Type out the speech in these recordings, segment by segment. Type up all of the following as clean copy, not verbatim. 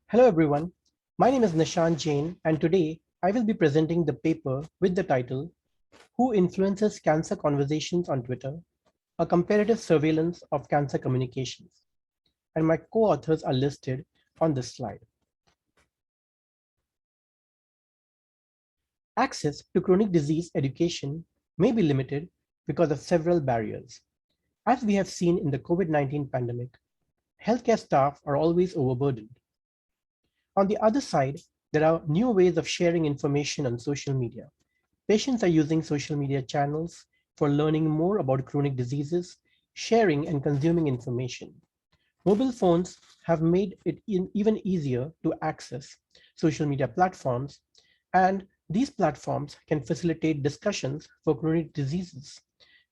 Hello everyone, my name is Nishan Jain and today I will be presenting the paper with the title Who Influences Cancer Conversations on Twitter? A Comparative Surveillance of Cancer Communications. And my co-authors are listed on this slide. Access to chronic disease education may be limited because of several barriers. As we have seen in the COVID-19 pandemic, healthcare staff are always overburdened. On the other side, there are new ways of sharing information on social media. Patients are using social media channels for learning more about chronic diseases, sharing and consuming information. Mobile phones have made it even easier to access social media platforms, and these platforms can facilitate discussions for chronic diseases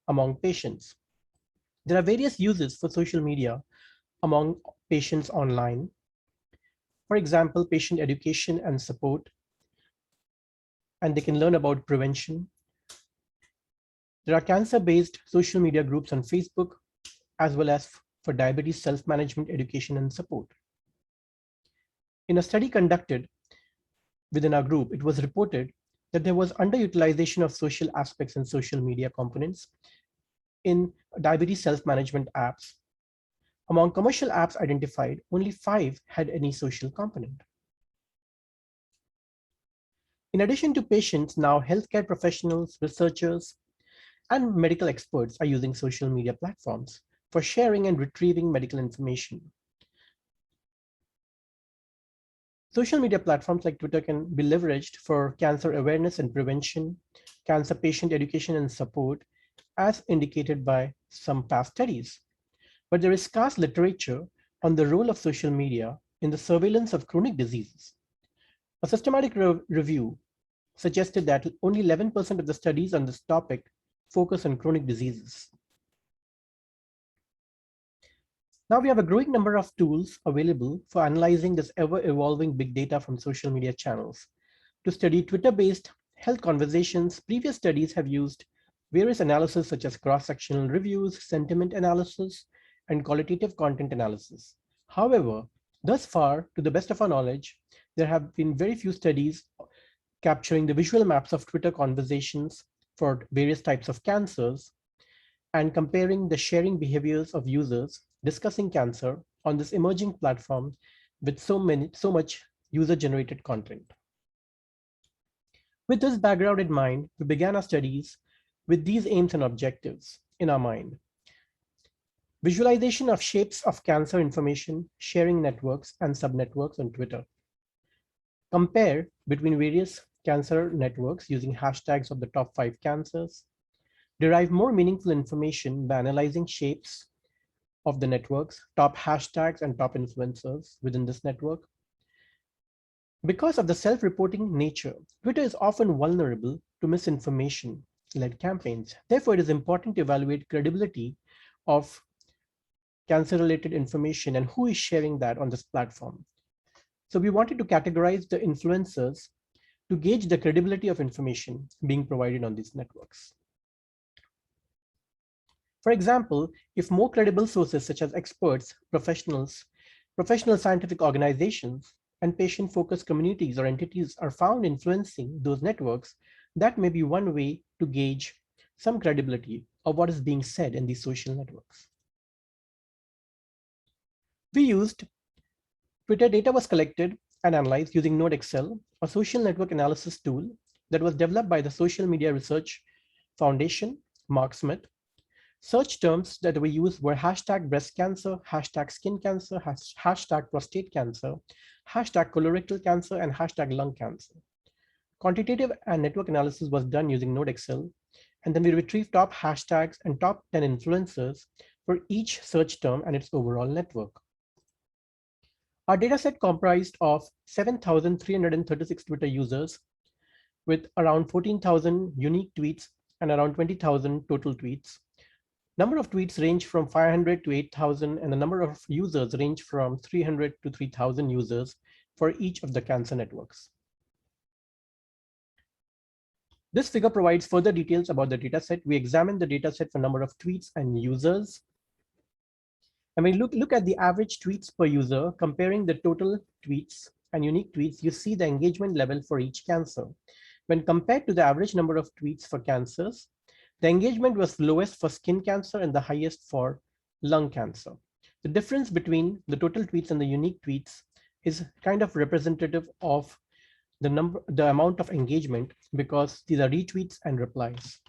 among patients. There are various uses for social media among patients online. For example, patient education and support, and they can learn about prevention. There are cancer-based social media groups on Facebook, as well as for diabetes self-management education and support. In a study conducted within our group, it was reported that there was underutilization of social aspects and social media components in diabetes self-management apps. Among commercial apps identified, only 5 had any social component. In addition to patients, now healthcare professionals, researchers, and medical experts are using social media platforms for sharing and retrieving medical information. Social media platforms like Twitter can be leveraged for cancer awareness and prevention, cancer patient education and support, as indicated by some past studies. But there is scarce literature on the role of social media in the surveillance of chronic diseases. A systematic review suggested that only 11% of the studies on this topic focus on chronic diseases. Now we have a growing number of tools available for analyzing this ever-evolving big data from social media channels. To study Twitter-based health conversations, previous studies have used various analysis such as cross-sectional reviews, sentiment analysis, and qualitative content analysis. However, thus far, to the best of our knowledge, there have been very few studies capturing the visual maps of Twitter conversations for various types of cancers and comparing the sharing behaviors of users discussing cancer on this emerging platform with so much user-generated content. With this background in mind, we began our studies with these aims and objectives in our mind. Visualization of shapes of cancer information, sharing networks and subnetworks on Twitter. Compare between various cancer networks using hashtags of the top 5 cancers. Derive more meaningful information by analyzing shapes of the networks, top hashtags and top influencers within this network. Because of the self-reporting nature, Twitter is often vulnerable to misinformation-led campaigns. Therefore, it is important to evaluate credibility of cancer-related information and who is sharing that on this platform. So we wanted to categorize the influencers to gauge the credibility of information being provided on these networks. For example, if more credible sources such as experts, professionals, professional scientific organizations, and patient-focused communities or entities are found influencing those networks, that may be one way to gauge some credibility of what is being said in these social networks. We used Twitter data was collected and analyzed using NodeXL, a social network analysis tool that was developed by the Social Media Research Foundation, Mark Smith. Search terms that we used were hashtag breast cancer, hashtag skin cancer, hashtag prostate cancer, hashtag colorectal cancer, and hashtag lung cancer. Quantitative and network analysis was done using NodeXL, and then we retrieved top hashtags and top 10 influencers for each search term and its overall network. Our dataset comprised of 7,336 Twitter users with around 14,000 unique tweets and around 20,000 total tweets. Number of tweets range from 500 to 8,000, and the number of users range from 300 to 3,000 users for each of the cancer networks. This figure provides further details about the dataset. We examined the dataset for number of tweets and users. And when you look at the average tweets per user, comparing the total tweets and unique tweets, you see the engagement level for each cancer. When compared to the average number of tweets for cancers, the engagement was lowest for skin cancer and the highest for lung cancer. The difference between the total tweets and the unique tweets is kind of representative of the amount of engagement, because these are retweets and replies.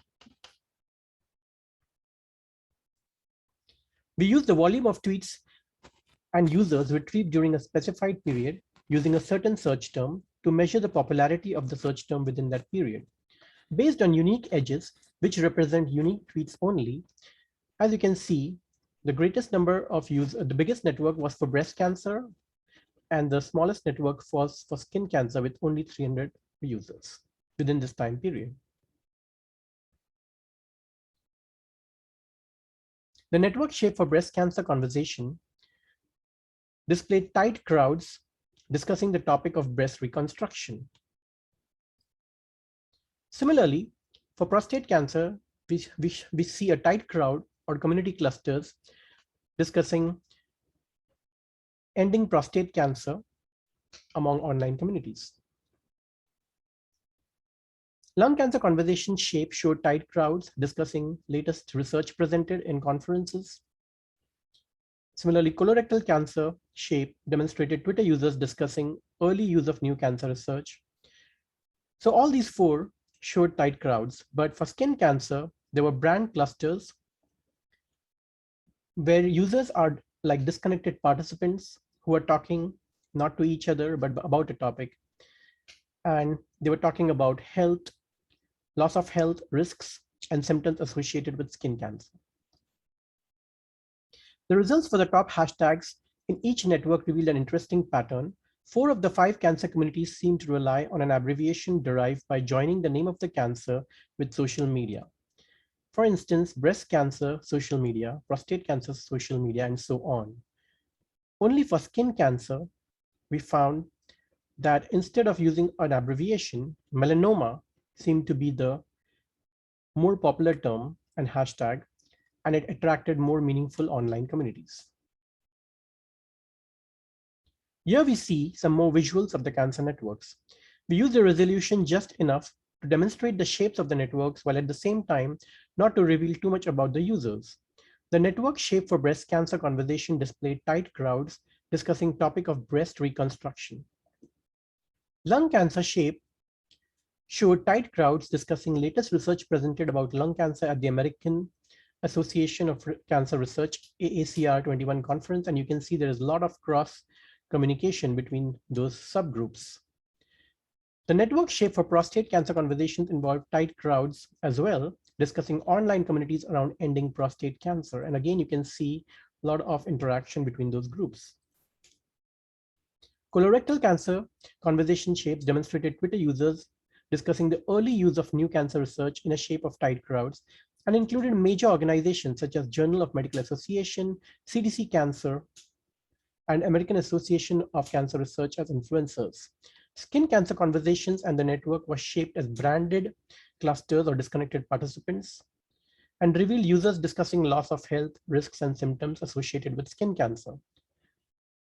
We use the volume of tweets and users retrieved during a specified period using a certain search term to measure the popularity of the search term within that period. Based on unique edges, which represent unique tweets only, as you can see, the greatest number of users, the biggest network was for breast cancer, and the smallest network was for skin cancer with only 300 users within this time period. The network shape for breast cancer conversation displayed tight crowds discussing the topic of breast reconstruction. Similarly, for prostate cancer, we see a tight crowd or community clusters discussing ending prostate cancer among online communities. Lung cancer conversation shape showed tight crowds discussing latest research presented in conferences. Similarly, colorectal cancer shape demonstrated Twitter users discussing early use of new cancer research. So all these four showed tight crowds, but for skin cancer, there were brand clusters where users are like disconnected participants who are talking not to each other, but about a topic. And they were talking about health, loss of health, risks, and symptoms associated with skin cancer. The results for the top hashtags in each network revealed an interesting pattern. 4 of the 5 cancer communities seem to rely on an abbreviation derived by joining the name of the cancer with social media. For instance, breast cancer, social media, prostate cancer, social media, and so on. Only for skin cancer, we found that instead of using an abbreviation, melanoma seemed to be the more popular term and hashtag, and it attracted more meaningful online communities. Here we see some more visuals of the cancer networks. We use the resolution just enough to demonstrate the shapes of the networks, while at the same time not to reveal too much about the users. The network shape for breast cancer conversation displayed tight crowds discussing topic of breast reconstruction. Lung cancer shape showed tight crowds discussing latest research presented about lung cancer at the American Association of Cancer Research AACR 21 conference, and you can see there is a lot of cross communication between those subgroups. The network shape for prostate cancer conversations involved tight crowds as well, discussing online communities around ending prostate cancer. And again, you can see a lot of interaction between those groups. Colorectal cancer conversation shapes demonstrated Twitter users discussing the early use of new cancer research in a shape of tight crowds, and included major organizations such as Journal of Medical Association, CDC Cancer, and American Association of Cancer Research as influencers. Skin cancer conversations and the network was shaped as branded clusters or disconnected participants, and revealed users discussing loss of health, risks, and symptoms associated with skin cancer.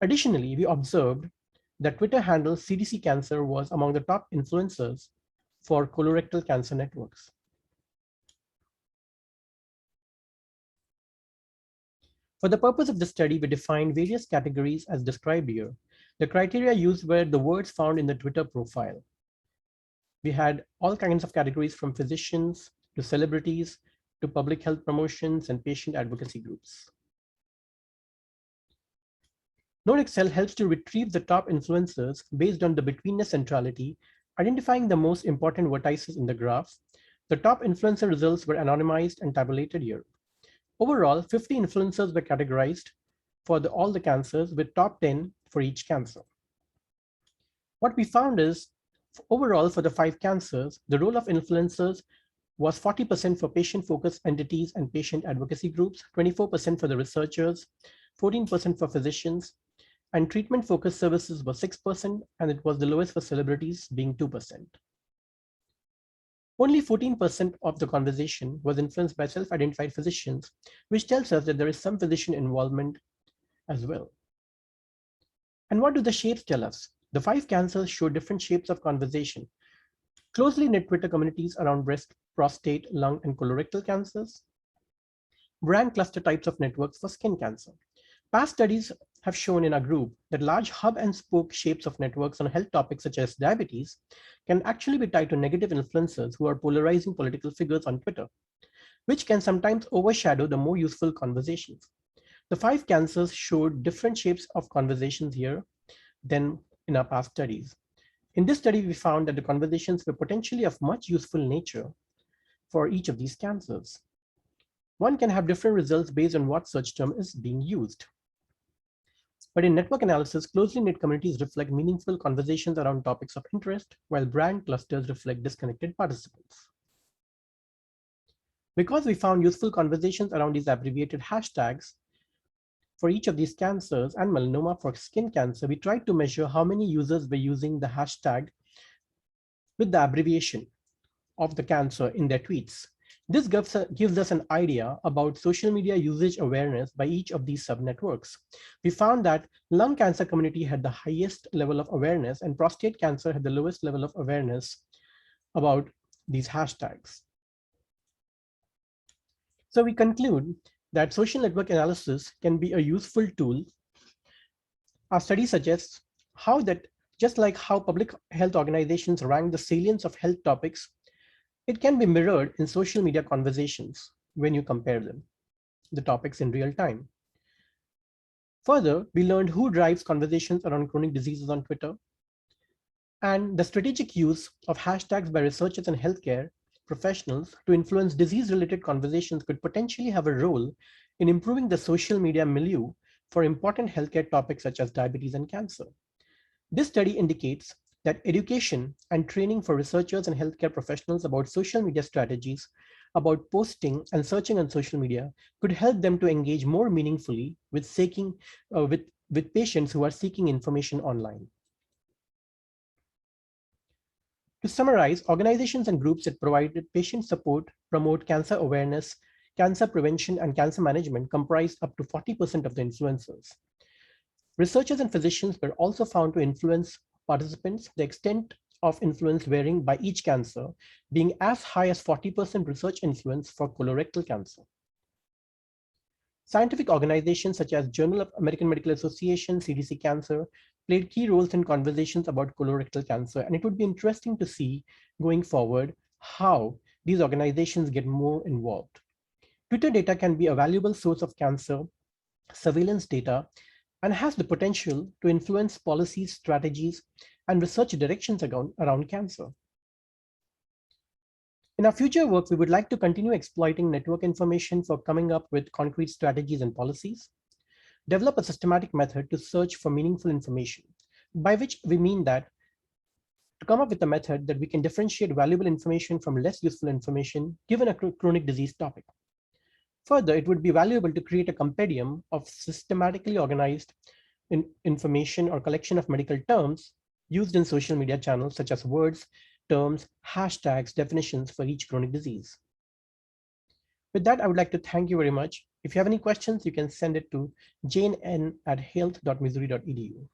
Additionally, we observed that Twitter handle CDC Cancer was among the top influencers for colorectal cancer networks. For the purpose of the study, we defined various categories as described here. The criteria used were the words found in the Twitter profile. We had all kinds of categories from physicians to celebrities to public health promotions and patient advocacy groups. NodeXL helps to retrieve the top influencers based on the betweenness centrality, identifying the most important vertices in the graph. The top influencer results were anonymized and tabulated here. Overall, 50 influencers were categorized for all the cancers, with top 10 for each cancer. What we found is, overall for the 5 cancers, the role of influencers was 40% for patient-focused entities and patient advocacy groups, 24% for the researchers, 14% for physicians, and treatment-focused services was 6%, and it was the lowest for celebrities, being 2%. Only 14% of the conversation was influenced by self-identified physicians, which tells us that there is some physician involvement as well. And what do the shapes tell us? The 5 cancers show different shapes of conversation. Closely knit Twitter communities around breast, prostate, lung, and colorectal cancers. Brand cluster types of networks for skin cancer. Past studies have shown in our group that large hub and spoke shapes of networks on health topics such as diabetes can actually be tied to negative influencers who are polarizing political figures on Twitter, which can sometimes overshadow the more useful conversations. The 5 cancers showed different shapes of conversations here than in our past studies. In this study, we found that the conversations were potentially of much useful nature for each of these cancers. One can have different results based on what search term is being used. But in network analysis, closely knit communities reflect meaningful conversations around topics of interest, while brand clusters reflect disconnected participants. Because we found useful conversations around these abbreviated hashtags for each of these cancers and melanoma for skin cancer, we tried to measure how many users were using the hashtag with the abbreviation of the cancer in their tweets. This gives us an idea about social media usage awareness by each of these subnetworks. We found that lung cancer community had the highest level of awareness and prostate cancer had the lowest level of awareness about these hashtags. So we conclude that social network analysis can be a useful tool. Our study suggests how that just like how public health organizations rank the salience of health topics, it can be mirrored in social media conversations when you compare them, the topics in real time. Further, we learned who drives conversations around chronic diseases on Twitter, and the strategic use of hashtags by researchers and healthcare professionals to influence disease-related conversations could potentially have a role in improving the social media milieu for important healthcare topics such as diabetes and cancer. This study indicates that education and training for researchers and healthcare professionals about social media strategies, about posting and searching on social media, could help them to engage more meaningfully with patients who are seeking information online. To summarize, organizations and groups that provided patient support, promote cancer awareness, cancer prevention, and cancer management comprised up to 40% of the influencers. Researchers and physicians were also found to influence participants, the extent of influence varying by each cancer, being as high as 40% research influence for colorectal cancer. Scientific organizations such as Journal of American Medical Association, CDC Cancer, played key roles in conversations about colorectal cancer, and it would be interesting to see going forward how these organizations get more involved. Twitter data can be a valuable source of cancer surveillance data and has the potential to influence policies, strategies, and research directions around cancer. In our future work, we would like to continue exploiting network information for coming up with concrete strategies and policies, develop a systematic method to search for meaningful information, by which we mean that to come up with a method that we can differentiate valuable information from less useful information given a chronic disease topic. Further, it would be valuable to create a compendium of systematically organized information or collection of medical terms used in social media channels such as words, terms, hashtags, definitions for each chronic disease. With that, I would like to thank you very much. If you have any questions, you can send it to jane@health.missouri.edu.